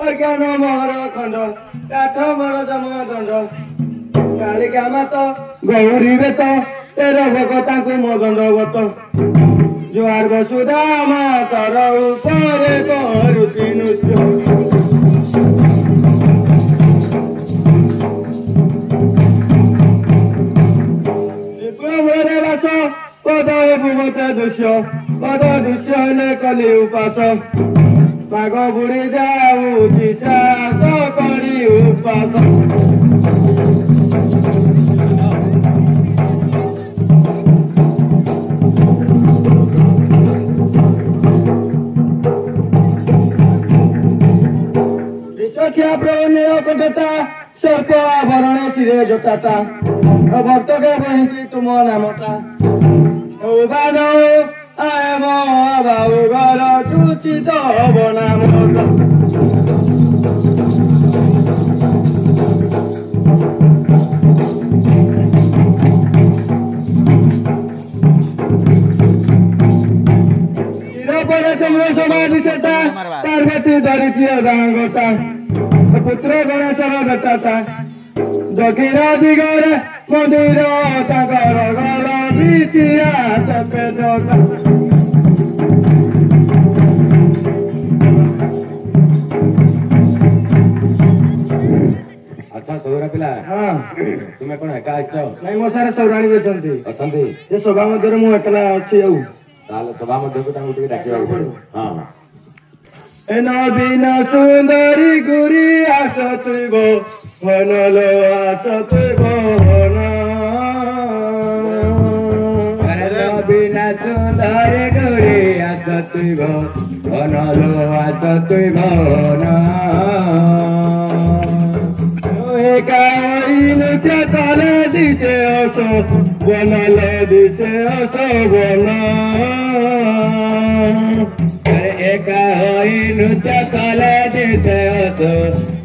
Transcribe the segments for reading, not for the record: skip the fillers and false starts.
अज्ञान मोहर खंड काठ मर जम दंड कालिका मात गौरी बेत तेर भगता मो दंडवत जुआर बसुधा मातर ऊपर करुति नृत्य पद भूमत दृश्य पद दृश्य हेले कली उपास पाग बुड़ी जाऊँ चाष करी उपास विश्वख्या प्रवण्य कटता सर्प आवरण शिरे जटाता भक्त के बहिंसी तुम नामता बानो आय मो बाबू घर दूषित हब नाम चंद्र समाधि सेता पार्वती धरिथी गांगोटा पुत्र गणेश दत्ता जगिरा दिगरे मंदिर ताकर घर बीतिया सफेद अच्छा सौरा पिला हाँ तुम्हें कौन एका आछ नहीं मो सारे सौराणी बेचंती अछंती ये सभा मध्य मु एकला अछि आउ ताले सभा मध्य को तांगु टिके डाकिबा पड़ो हां एना बिना सुंदरी गुरी आसतुबो वनलो आसतुबो वना एना बिना सुंदरी गुरी आसतुबो वनलो आसतुबो वना एकाइन चतले दिसे असो वनले दिसे असो वना एका नृत्य कला दिसे असो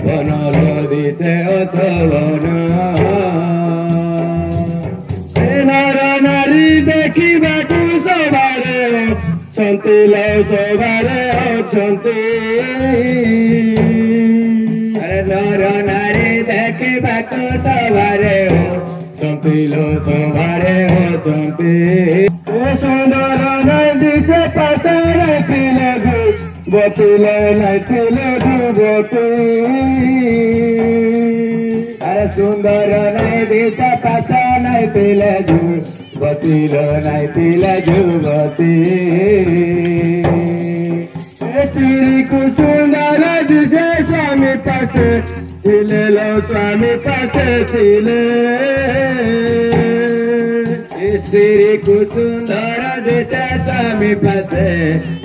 वनलो दिसे असो वना नर नारी देखिबाकू सबारे सन्तिल सबारे अछन्ति नर नारी देखिबाकू सबारे सन्तिल सबारे अछन्ति सुंदर नदी से पतर पिले बतिले नैथिले बती अरे सुंदर नदी से पतर नैथिले बतिले नैथिले जुबती श्री कुसुंदर दिशे स्वामी पासे हिले लो स्वामी पासे हिले श्री कुसुंदर दिशा स्वामी पासे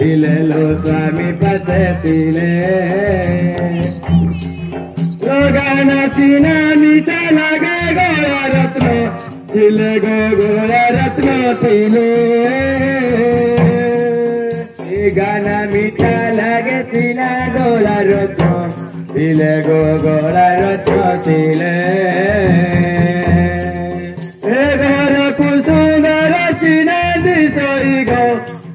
हिले लो स्वामी पासे तिले गाना सीना मीठा लगे गोला रत्न तिले गोला रत्न तिले गाना मीठा लगे सीना गोला रत्न तिले गोला रत्न तिले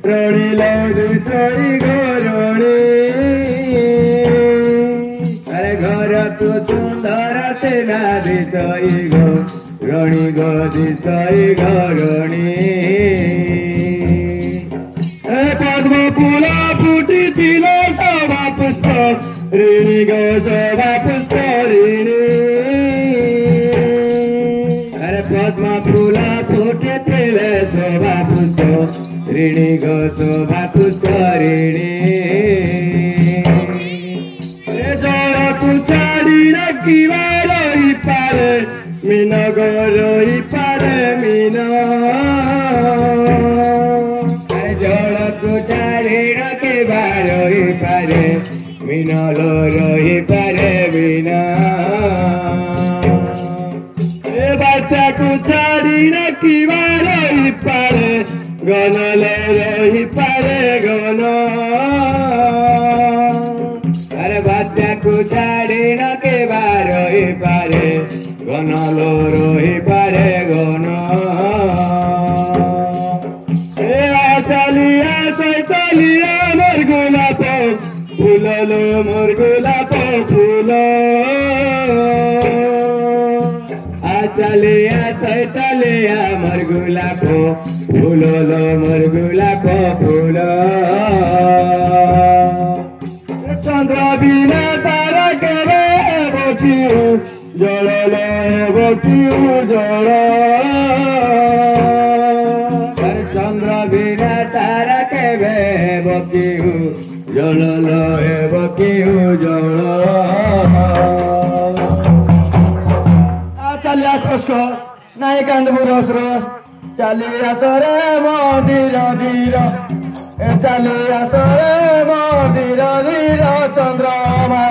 रणी लौड़ी गो अरे घर तू सुंदर सेना दिशई गो रणी गो दिशई गो रणी पद्म फूल फुटी तिल सभा पुष्प ऋणी गो सभा पुष्प ऋणी अरे पद्म फूल फुटी तिल सभा पुष्प ऋणी गो शोभा पुष्प ऋणी जल पुछाड़ी रखिवा रही पारे मीन गो रही पारे मीन जल पुछाड़ी रखिवा रही पारे मीन लो रही पारे मीन बच्चा कुछाड़ी रखिवा रही पारे गनले रही पारे गन अरे बात्या कुछाड़ी न के रही पारे गनलो रही पारे गन आशलिया सैतलिया मोर गुलाब फूल लो मोर गुलाब फूल चलिया मोर गुलाब फूल लो मोर गुलाब फूल चंद्र बिना तारा केरे बकी जल बकी जल चंद्र बिना तारा केवे बकी जल बकी जल चलिया कृष्ण नहीं कांदबू रस रस चलिया तोरे मंदिर धीर चलिया तोरे मंदिर धीर चंद्रमा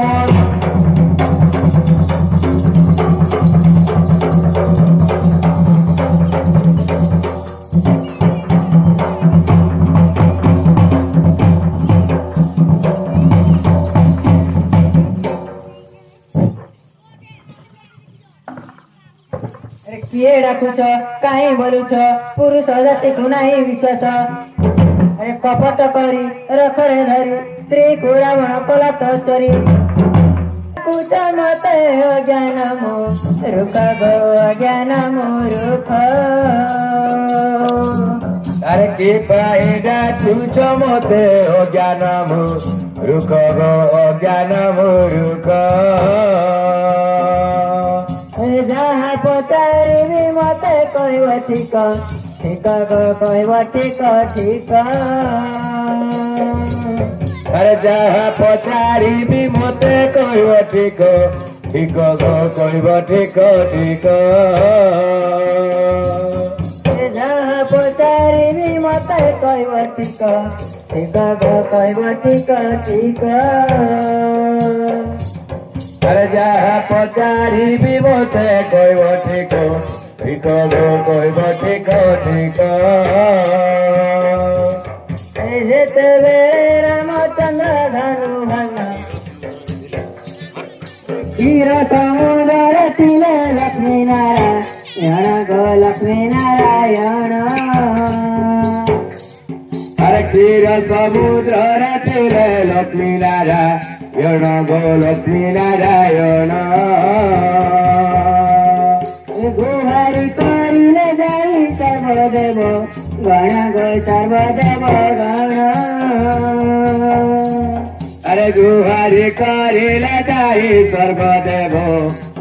किए डाकुछ काई बोलुछ पुरुष जाति को नहीं विश्वास अरे कपट करी रखरे धरी स्त्री को रावण कला तो चोरी कुछ मते अज्ञान मूर्ख गो अज्ञान मूर्ख अरे की पाएगा तुझ मते अज्ञान मूर्ख गो अज्ञान मूर्ख जहाँ पचारि मते कहब ठीक ठीक कहब ठीक ठीक अरे जहाँ पचारि मते कहब ठीक ठीक कहब ठीक ठीक जहाँ पचारि मते कहब ठीक ठीक कहब ठीक ठीक अरे जहाँ पचारि मते कहब ठीक ठीक कहब ठीक ठीक जेतेबेले रामचंद्र धनु भंगा क्षीर समुद्र तिले लक्ष्मी नारायण गो लक्ष्मी नारायण अरे क्षीर समुद्र तिले लक्ष्मी नारायण गो लक्ष्मी नारायण गुहारी करिले जाई सर्वदेव गण गो सर्वदेव गण अरे गुहारी करिले जाई सर्वदेव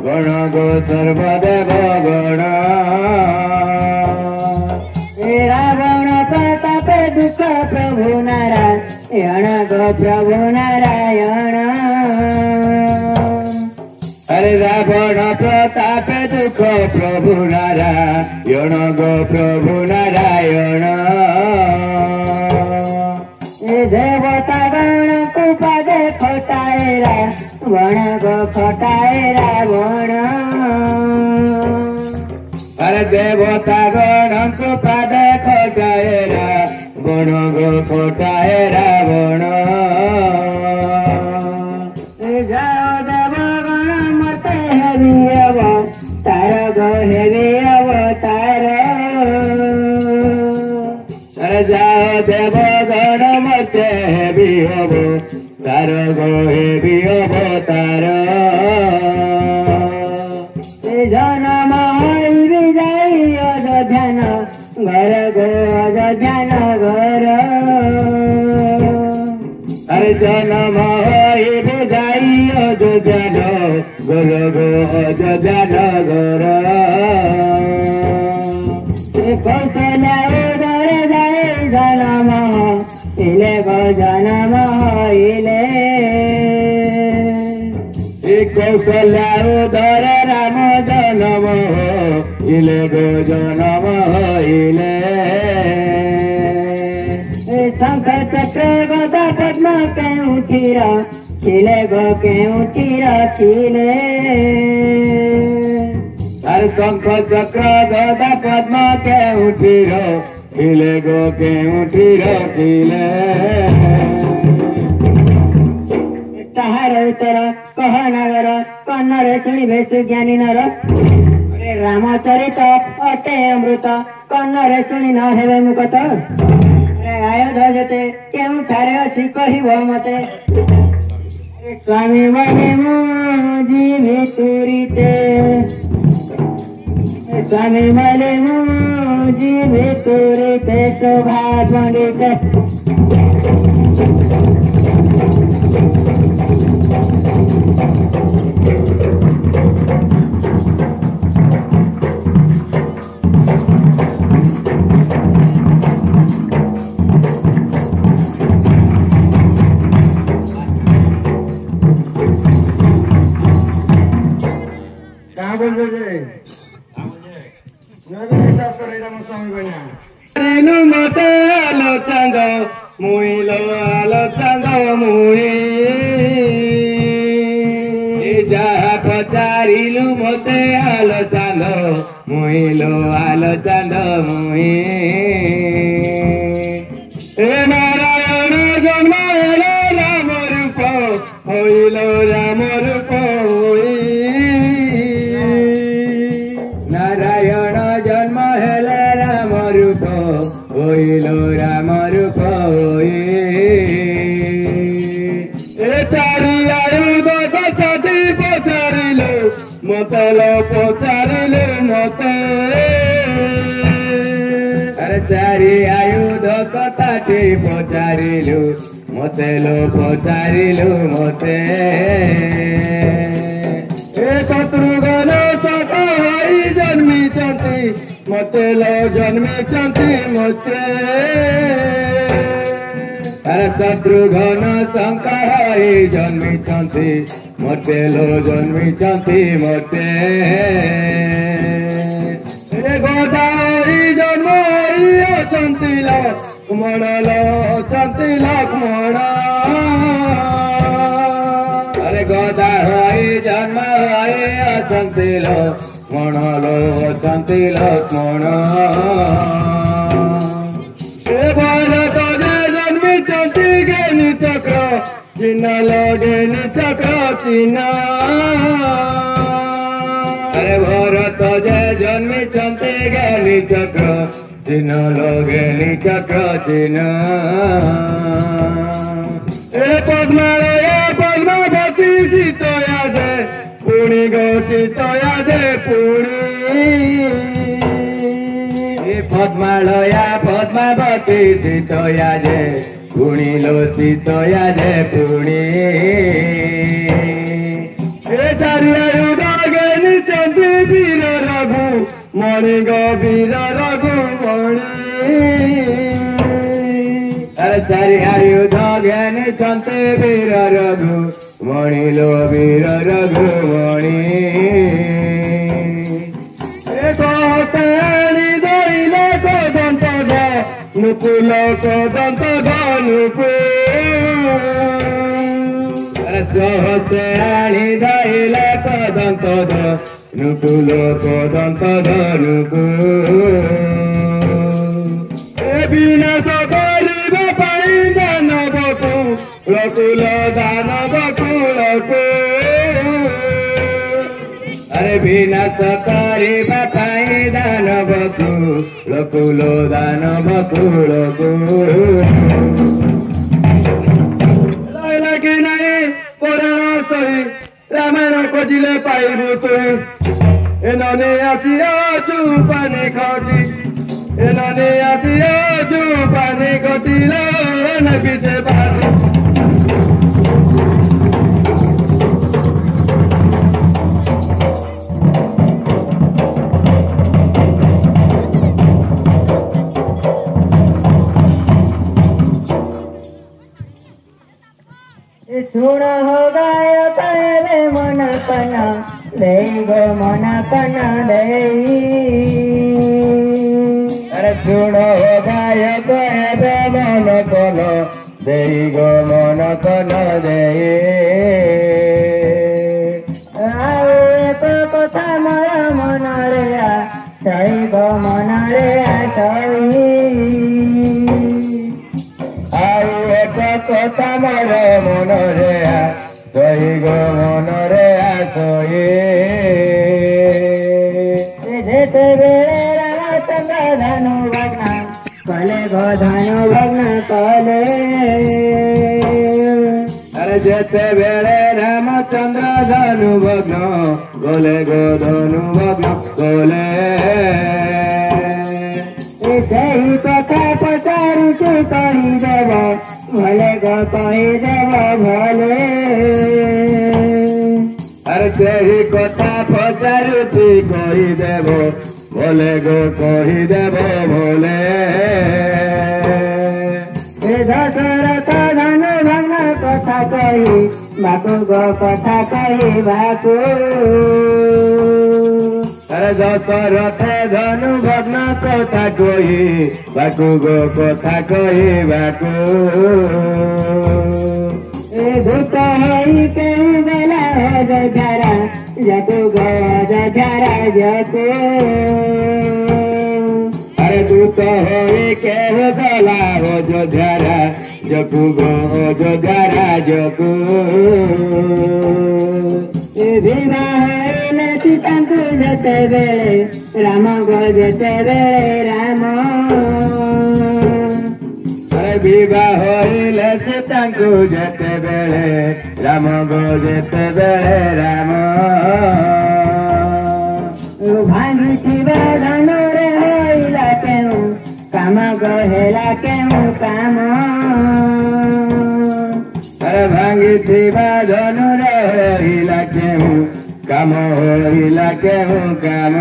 गण गो सर्वदेव गण रावण प्रतापे दुख प्रभु नारायण गो प्रभु नारायण अरे रावण प्रताप दुख प्रभु नारायण गो प्रभु नारायण देवता गण को पदे फटाए रावण गो फटाए रावण अरे देवता गण को पदे फटाए रावण गो फटाए रावण तार गो हेवी अवतार अरे जाओ देव गण मते हेवी हब तार गो हेवी अवतार जनम जाई अयोध्यान घर गो अयोध्यान घर अरे जन्म जाई अयोध्यान गोर गो अयोध्यान गोर कौशल्या उदर जाई जनम इले गो जनम इले कौशल्या उदर राम जनम इले गो जनम इले शंख चक्र गदा पद्म केउठीर खिले गो केउठीर खिले अरे शंख चक्र गदा पद्म केउठीर खिले गो केउठीर खिले ताहार उत्तर कह नगर कन्नरे शुणिबे सुज्ञानी नर अरे रामचरित अटे अमृत कन्नरे शुणी न हेबे मुकत अरे आयोध जेते केउठारे अछि कहिब मते स्वामी बने मोजी भितुरीते स्वामी बने मोजी भितुरीते शोभा पंडिते मते आलो चंद मुइलो आलो चंद मुई जहा पचारिलु मते आलो चंद मुइलो आलो चंद मुई नारायण जन्म हेलो राम रूप होइलो राम रूप नारायण जन्म हेले राम रूप होइलो राम रूप चारि आयुध कथि पचारिलो मतल पचारिलो मते अरे चारि आयुध कथि पचारिलो मतलो पचारिलो मते शत्रुघ्न सत हई जन्मिचंती मते लो जन्मिचंती मते अरे शत्रुघ्न शंका हई जन्मिचंती मते लो जन्मिचंती मते गदा हई जन्म हई अचंती लक्ष्मण लो अचंती लक्ष्मण अरे गदा हई जन्म हई अचंती लक्ष्मण लो अचंती लक्ष्मण भारत जन्मिचंती ज्ञानी चक्र चिन्ह लो ज्ञानी चक्र चिन्ह अरे भरत जय जन्मिचंती ज्ञानी चक्र चिन्ह लो ज्ञानी चक्र चिन्ह पद्मालय पद्मावती सीतया जय पुणी गो सीतया जय पुणी पद्मालया पद्मावती सीतया जय पुणी लो सीतया जय पुणी चारियायुध ज्ञानीचंती वीर रघु मणि गो वीर रघु मणि अरे चारियायुध ज्ञानीचंती वीर रघु मणि लो वीर रघु मणि कहतेणी दईले कदंत नुकुल कदंत नुकुल सहसे आणी दईले कदंत नुकुल कदंत नुकुल विनाश करिब पाई दानवकु लकुल दानवकु अरे विनाश करिबा पाई दानवकु लकुल दानवकु लैला कि नाही पुराण सही रामायण खोजिले पाइबु तुई एनने आसियाछु पानी खटी एनने आसियाछु पानी खटिलो नबिसे बारी सुन हो गाय पहले मन पना दे गो मन पना दे अरे सुन हो गाय पहले मन पना दे गो मन पना दे आओ एक कथा मोर मन रे सही गो मन रे सही कथा मोर मन रे सही गो मन रे सही जेते बेले रामचंद्र धनु भग्न कले गो धनु भग्न कले अरे जेते बेले ଚନ୍ଦ୍ର ଧନୁ ଭଗ୍ନ ଗଲେ ଗୋ ଧନୁ ଭଗ୍ନ ଗଲେ ସେହି କଥା ପଚାରୁଛୁ କହିଦେବ ଭଲେ ଗୋ କହିଦେବ ଭଲେ ଆରେ ସେହି କଥା ପଚାରୁଛି କହିଦେବ ଭଲେ ଗୋ କହିଦେବ ଭଲେ ଦଶରଥ ଧନୁ ଭଗ୍ନ କଥା କହି ବାକୁ ଗୋ କଥା କହିବାକୁ ଆରେ ଦଶରଥ ଧନୁ ଭଗ୍ନ କଥା କହି ବାକୁ ଗୋ କଥା କହିବାକୁ ଭୂତ ହୋଇ କେଉଁ ବେଲା ଅଯୋଧ୍ୟାରା ଯାକୁ ଗୋ ଅଯୋଧ୍ୟାରା ଯାକୁ ଆରେ ଦୂତ ହୋଇ କେହ ଗଲା ଅଯୋଧ୍ୟାରା ଜକୁ ଗୋ ଅଯୋଧ୍ୟାରା ଜକୁ ବିବାହ ହେଲେ ସୀତାଙ୍କୁ ଯେତେବେଳେ ରାମ ଗୋ ଯେତେବେଳେ ରାମ ଆରେ ବିବାହ ହେଲେ ସୀତାଙ୍କୁ ଯେତେବେଳେ ରାମ ଗୋ ଯେତେବେଳେ ରାମ ଭାଙ୍ଗିଥିବା ଧନରେ ହୋଇଲା କେଉଁ କାମ ଗୋ ହେଲା କେଉଁ କାମ ଆରେ ଭାଙ୍ଗିଥିବା ଧନୁରେ ହୋଇଲା କେଉଁ କାମ ହୋଇଲା କେଉଁ କାମ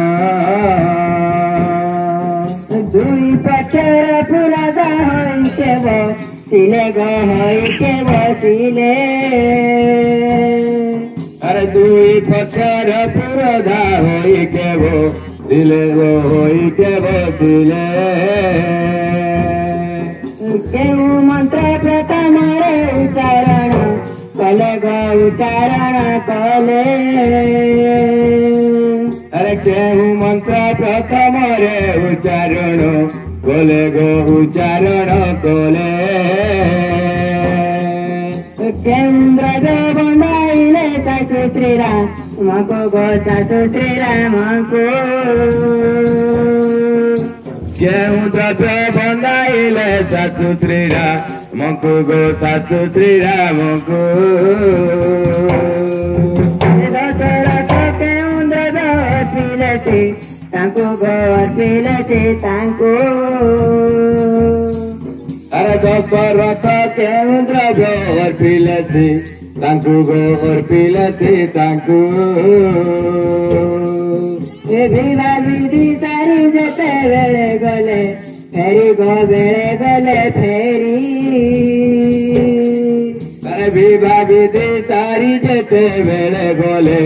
ଦୁଇ ପକ୍ଷର ପୁରାଦ ହୋଇ କେବ ସିଲେ ଗୋ ହୋଇ କେବ ସିଲେ ଆରେ ଦୁଇ ପକ୍ଷର ପୁରୋଧା ହୋଇ କେବ ଦିଲେ ଗୋ ହୋଇ କେବ ଦିଲେ କେଉଁ ମନ୍ତ୍ର ପ୍ରଥମରେ ଉଚ୍ଚାରଣ କଲେ ଗୋ ଉଚ୍ଚାରଣ କଲେ ଆରେ କେଉଁ ମନ୍ତ୍ର ପ୍ରଥମରେ ଉଚ୍ଚାରଣ କଲେ ଗୋ ଉଚ୍ଚାରଣ କଲେ କେଉଁ ବ୍ରଜ ବନ୍ଧାଇଲେ ଶାଶୁ ଶ୍ରୀରାମକୁ ଗୋ ଶାଶୁ ଶ୍ରୀରାମକୁ କେଉଁ ବ୍ରଜ ବନ୍ଧାଇଲେ ଶାଶୁ ଶ୍ରୀରାମକୁ ଗୋ ଶାଶୁ ଶ୍ରୀରାମକୁ ଦଶରଥ କେଉଁ ବ୍ରଜ ଅଥିଲେ ସେ ତାଙ୍କୁ ଗୋ ଅଥିଲେ ସେ ତାଙ୍କୁ ଆରେ ଦଶରଥ କେଉଁ ଦ୍ରବ୍ୟ ଅର୍ପିଲେ ତାଙ୍କୁ ଗୋ ଅର୍ପିଲେ ତାଙ୍କୁ ବିନା ବିଧି ସାରି ଯେତେବେଳେ ଗଲେ ଫେରି ଗୋ ବେଳେ ଗଲେ ଫେରି ଆରେ ବିବାହ ବିଧି ସାରି ଯେତେବେଳେ ଗଲେ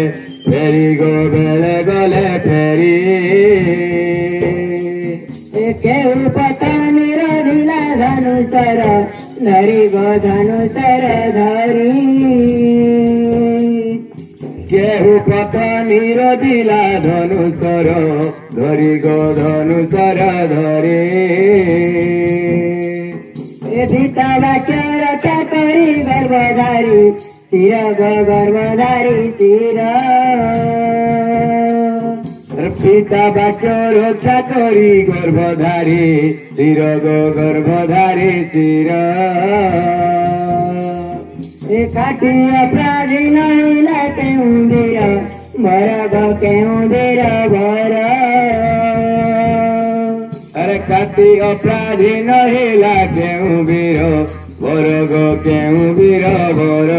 ଫେରି ଗୋ ବେଳେ ଗଲେ ଫେରି କେଉଁ ପତନୀର ଢିଲା ଧନୁସର ଧରି ଗୋ ଧନୁସର ଧରି କେହୁ ପତନୀର ଦିଲା ଧନୁସର ଧରି ଗୋ ଧନୁସର ଧରି ପିତା ବାକ୍ୟ ରକ୍ଷା କରି ଗର୍ଭଧାରୀ ଶିର ଗୋ ଗର୍ଭଧାରୀ ଶିର ପିତା ବାକ୍ୟ ରକ୍ଷା କରି ଗର୍ଭଧାରୀ ଶିର ଗୋ ଗର୍ଭଧାରୀ ଶିର କାଟି ଅପରାଧୀ ନଇଲା କେଉଁ ବୀର ଭର ଗୋ କେଉଁ ବୀର ଭର ଆରେ କାଟି ଅପରାଧୀ ନହିଲା କେଉଁ ବୀର ଭର ଗୋ କେଉଁ ବୀର ଭର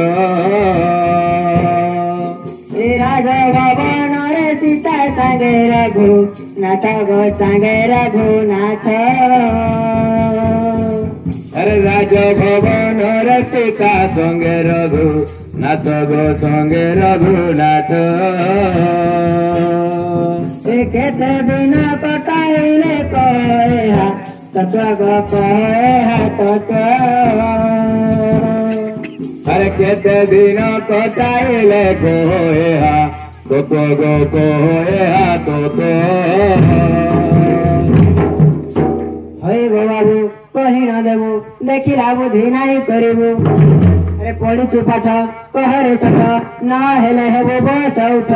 ରାଜ ଭବନରେ ସୀତା ସାଙ୍ଗେ ରଘୁ ନାଥ ଗୋ ସାଙ୍ଗେ ରଘୁନାଥ अरे राज भवन सीता संगे रघु नाथ गो संगे रघुनाथ केते दिन कटाइले कहेहा तत्व गो कहेहा तत्व अरे केते दिन कटाइले कहेहा तत्व गो कहेहा तत्व हई गो बाबू कही न देबू देखिला बुद्धि नहीं करिबू अरे पढ़ी पाठ कहरे सठ न हेले हेबो बस उठ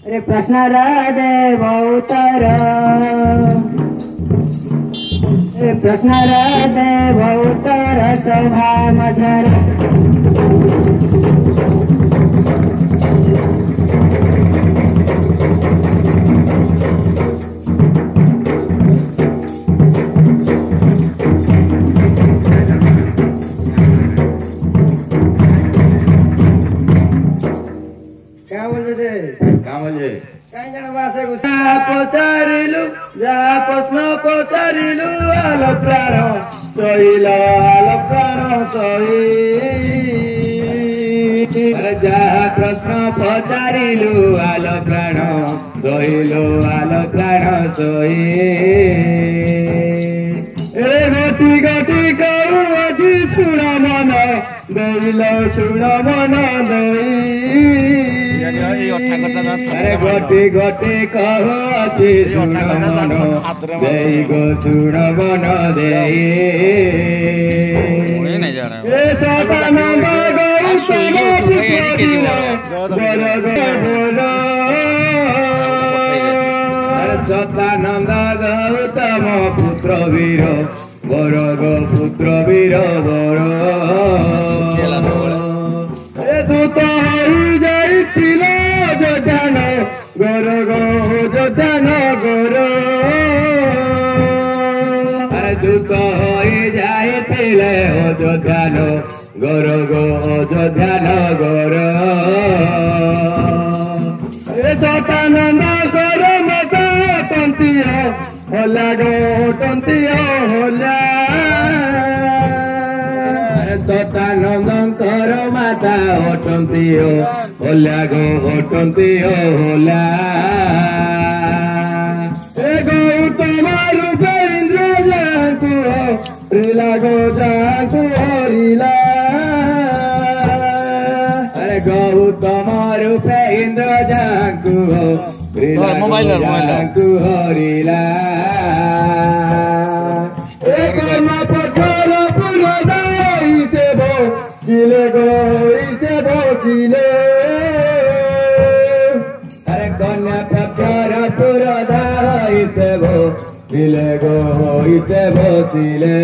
अरे प्रश्न देव उत्तर प्रश्न देव उत्तर सभा मधर ପଚାରିଲୁ ଯାହା ପ୍ରଶ୍ନ ପଚାରିଲୁ ଆଲ ପ୍ରାଣ ସହିଲ ଆଲ ପ୍ରାଣ ସହି ଯାହା ପ୍ରଶ୍ନ ପଚାରିଲୁ ଆଲ ପ୍ରାଣ ସହିଲୁ ଆଲ ପ୍ରାଣ ସହି ଗତି ଗତି କରୁଅଛି ଶୁଣ ମନ ଦେଇଲ ଶୁଣ ମନ ଦେଇ ଗତି ଗତି କହୁଅଛି ଶୁଣ ମନ ଦେଇ ଗো ଶୁଣ ମନ ଦେଇ ସଦାନନ୍ଦ ସଦାନନ୍ଦ ଗୌତମ ପୁତ୍ର ବୀର ବର ଗো পুত্র বীর বর দূত হরি যাইছিল যোধান গর গো যোধান গর দূত হয়ে যাইছিলে অযোধ্যান গর গো অযোধ্যান গর সদানন্দ গর মত তন্তীয় होला गो तंतीय होला सदानंदकर माता अटंतीय होला गो अटंतीय होला गौतम रूपे इंद्र जातु हरिला गो जातु हरिला गौतम रूपे इंद्र जातु जातु हरिला Chile go ite bo chile Are kanya papara pura da ite bo Chile go ite bo chile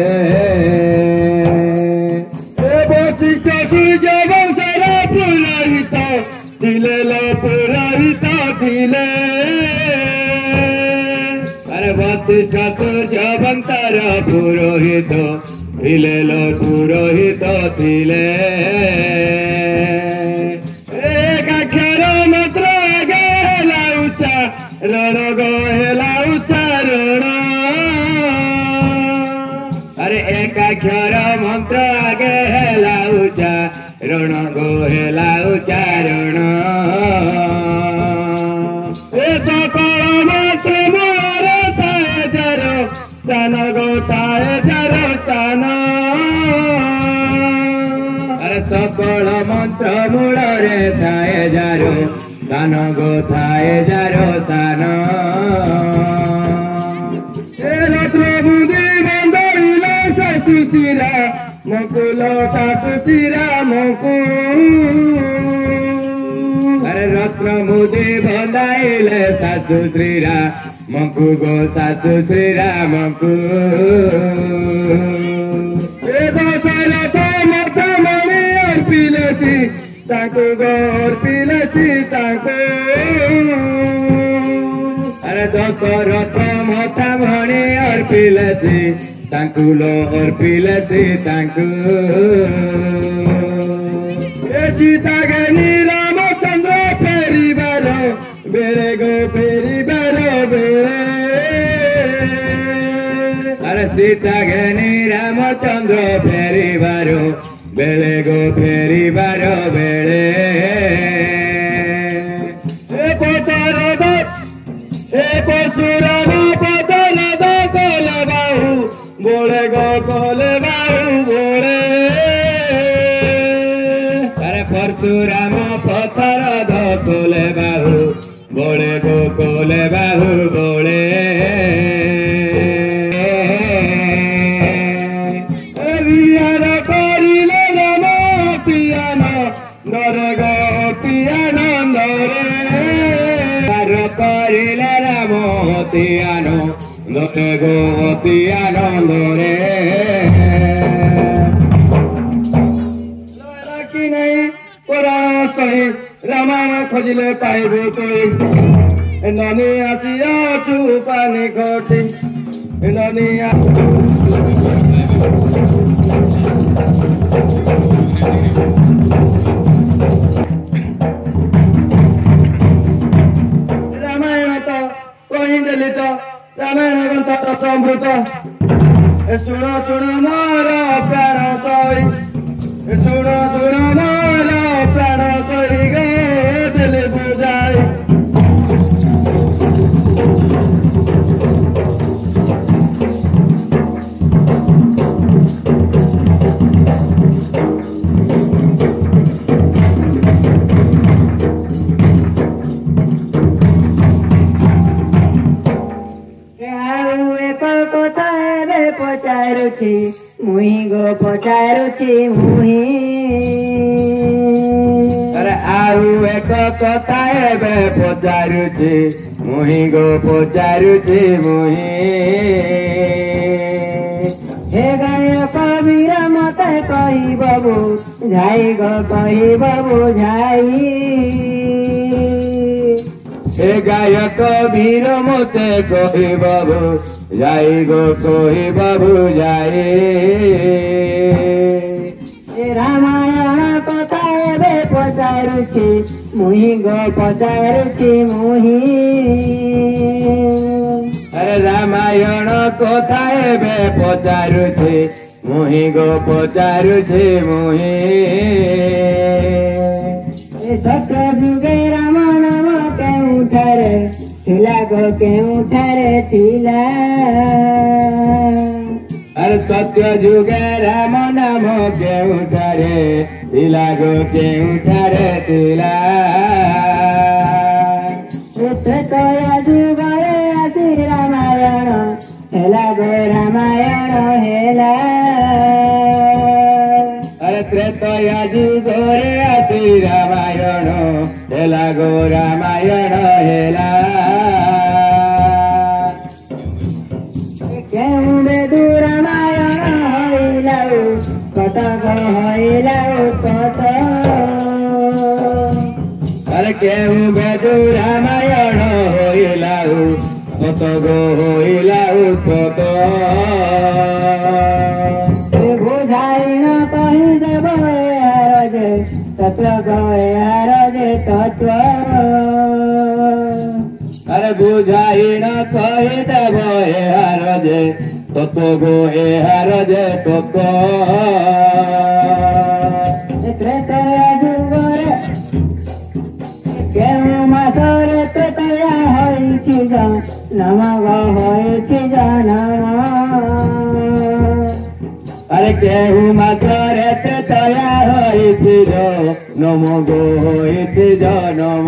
E bo chiste suje bo sara pura ita Chile lo pura ita chile Are bhatista suje bantara purohito ଥିଲେ ଲ ପୁରୋହିତ ଥିଲେ ଏକାକ୍ଷର ମାତ୍ର ଆଗେ ହେଲା ଉଚ୍ଚା ରଣ ଗ ହେଲା ଉଚ୍ଚାରଣ ଆରେ ଏକାକ୍ଷର ମନ୍ତ୍ର ଆଗେ ହେଲା ଉଚ୍ଚା ରଣ ଗ ହେଲା ଉଚ୍ଚାରଣ ଏ ସକଳ ମାତ୍ର ମୋର ସାଜର ସ୍ଥାନ ଗୋଟାଏ ଜର ସ୍ଥାନ ଆରେ ସକଳ ମନ୍ତ୍ର ମୂଳରେ ଥାଏ ଯାର ସ୍ଥାନ ଗୋ ଥାଏ ଯାର ସ୍ଥାନ ଏ ରତ୍ନ ବୁଦ୍ଧି ବନ୍ଦଳିଲା ଶାଶୁଚିରା ମକୁଲ ଶାଶୁଚିରା ମକୁ अरे रत्न मुदे बंदाइले सासु श्रीरा मकु गो सासु श्रीराम को दशरथ मत मणि अर्पिलसी ताको गो अर्पिलसी ताको अरे दशरथ मत मणि अर्पिलसी ताको लो अर्पिलसी ताको सीता गनी रामचंद्र फेरी बारो बेरे गो फेरी बारो बेरे अरे सीता गनी रामचंद्र फेरी बारो बेले गो फेरी बारो बेले परशुराम पतन दो कोल बाहु बोले गो कोल बाहु बोले परशुराम पथर धोले बाहु बोले गो कोले बाहु बोले रियार करिले राम पियान दर गो पियान दरे करिले राम पियान दरे गो पियान दरे पुराण रामायण खोजिले पाइबे तुई ननी आसिया छु पानी घटी ननी रामायण तो कहीं देली तो रामायण ग्रंथ तो समृत शुण शुण मोर प्राण सई शुण शुण मोर प्राण सई गे देली बुझाई पचारुची मुही गो पचारुची मुही अरे आउ एक कथा एबे पचारुची मुही गो पचारुची मुही हे गाय कबीर मते कही बाबू जाई गो कही बाबू जाई हे गायक वीर मते कही बाबू जाई गो कही बाबू जाई रामायण कथा एबे पचारुची मुही गो पचारुची मुही अरे रामायण कथा एबे पचारुची मुही गो पचारुची मुही सत्य जुगे राम नाम केउठारे थिला गो केउठारे थिला अरे सत्य जुगे राम नाम केउठारे थिला गो केउठारे थिला त्रेतया जुगरे आसी रामायण हेला गो रामायण हेला अरे त्रेतया जुगरे आसी रामायण हेला गो रामायण हेला केउ बेदु रामायण हइलाउ कतक हइलाउ कत अरे केउ बेदु रामायण हइलाउ कतक हइलाउ कत बुझाइन कहि देब जे तत्व गए जे तत्व अरे बुझाइन कहि देब जे तत्व गो जे तत्व त्रेतया जुगरे केउ मासरे त्रेतया हइछि नम गो हइछि नम अरे केहू मासरे त्रेतया हइछि नम गो हइछि नम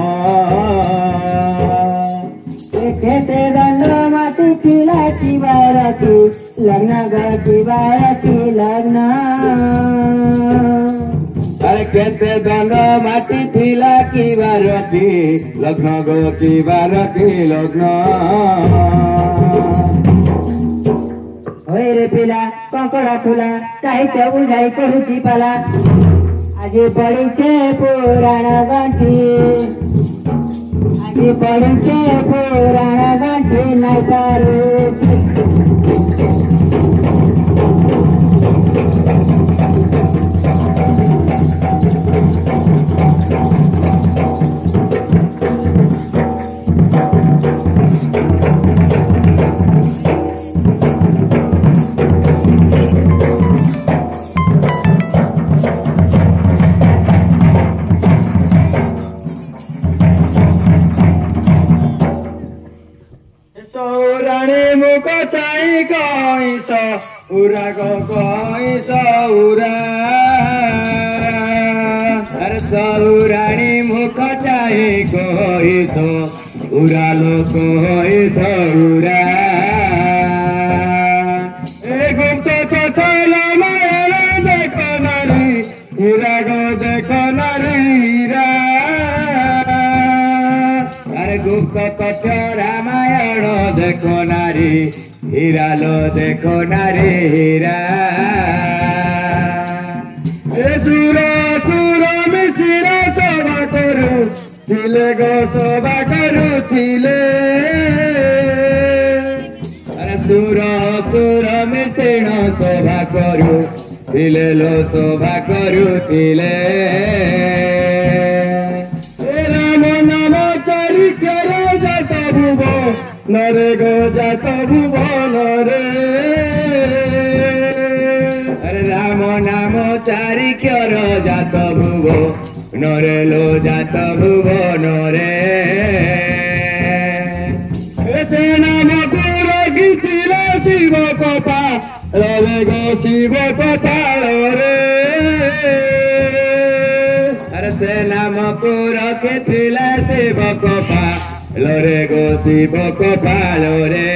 केते दंड माती थिला किबारती लग्न गो किबारती लग्न अरे केते दंड माती थिला किबारती लग्न गो किबारती लग्न रे पिला कंकड़ा फुला साहित्य बुझाई कहुची पाला आज पड़ी छे पुराण गांठी आज पड़ी छे पुराण गांठी नाई पारू उरा गो उरा अरे सौराणी मुख चाहे कहिस उरा लोक उरा ए गुप्त कथला माया देख नारी हीरा गो देख नारी हीरा अरे गुप्त कथा रामायण देख नारी हीरा लो देखो नारे हीरा सुर सुर मिश्र सभा करू ଥିଲେ ଗো ସଭା କରୁଥିଲେ ଆରେ ସୁର ସୁର ମିଶିଣ ସଭା କରୁଥିଲେ ଲୋ ସଭା କରୁଥିଲେ ରାମ ନାମ ଚାରିକର ଜାତ ଭୁବନରେ ଗো ଜାତ ଭୁବନରେ আরে রাম নাম চারিক্যর জাত ভুব নরে লো জাত ভুব নরে সে নাম রখিছিল শিব কপা রে গো শিব কপাল রে আরে সে নাম রখিছিল শিব কপা রে গো শিব কপাল রে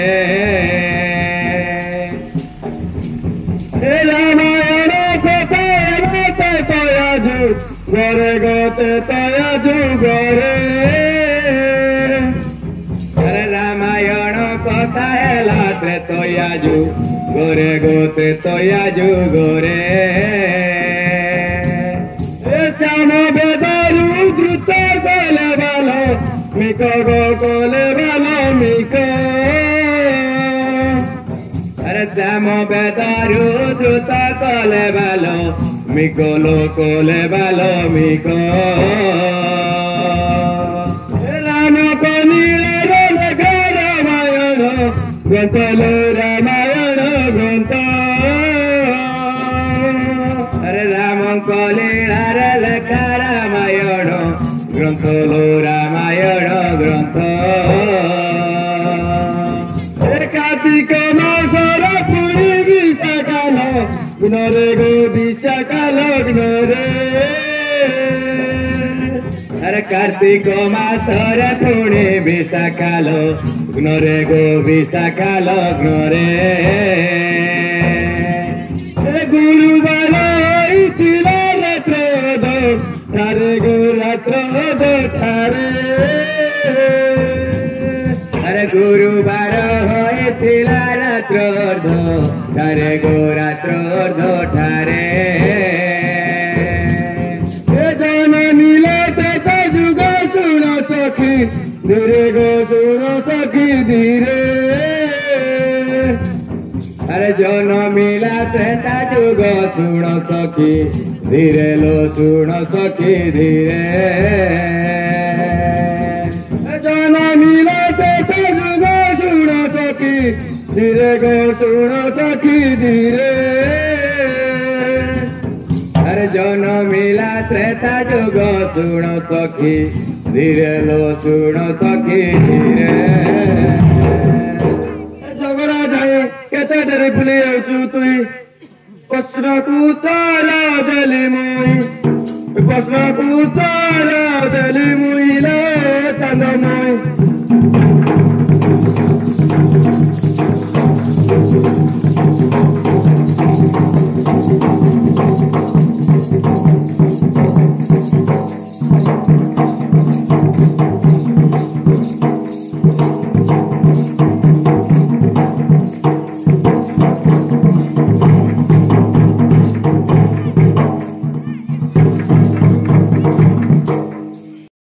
রামায়ণ গরে গতে তয়া যুগরে রামায়ণ কথা হেলা তয়া যু গরে গতে তয়া যুগরে শ্যাম বেদারু দ্রুত কলে ভাল মিক গো কলে ভাল মিক শ্যাম বেদারু দ্রুত কলে ভালো মিকলো কোলে ভালো মিক রাম কনীর লেখা রামায়ণ গ্রন্থলো রামায়ণ গ্রন্থ আরে রাম কলীর লেখা রামায়ণ গ্রন্থলো রামায়ণ গ্রন্থ কার্তিক মাসর পুরী বিশাখাল গুণরে গো বিশাখাল গুণরে আরে কার্তিক মাসর পুরী বিশাখাল গুণরে গো বিশাখাল গুণরে গুরুবার হইছিল রাত্র ঠারে গো রাত্র ঠারে আরে গুরুবার হয়েছিল রাত্র ঠারে গো রাত্র ঠারে জন মিলে যুগ শুণ সখী ধীরে গো শুণ সখী ধীরে আরে জন মিলা সেটা যুগ শুণ সখী ধীরে লো শুণ সখী ধীরে জন মিলা সেটা যুগ শুণ সখী ধীরে গো শুণ সখী ধীরে আরে জন মিলা ত্রেতা যুগ শুণ সখী ধীরে লো শুণ সখী ধীরে ঝগড়া যায় কেতে ডরে ভুলে যাচ্ছু তুই প্রশ্নকু তারা দেলি মুই প্রশ্নকু তারা দেলি মুই লে চাঁদ মুই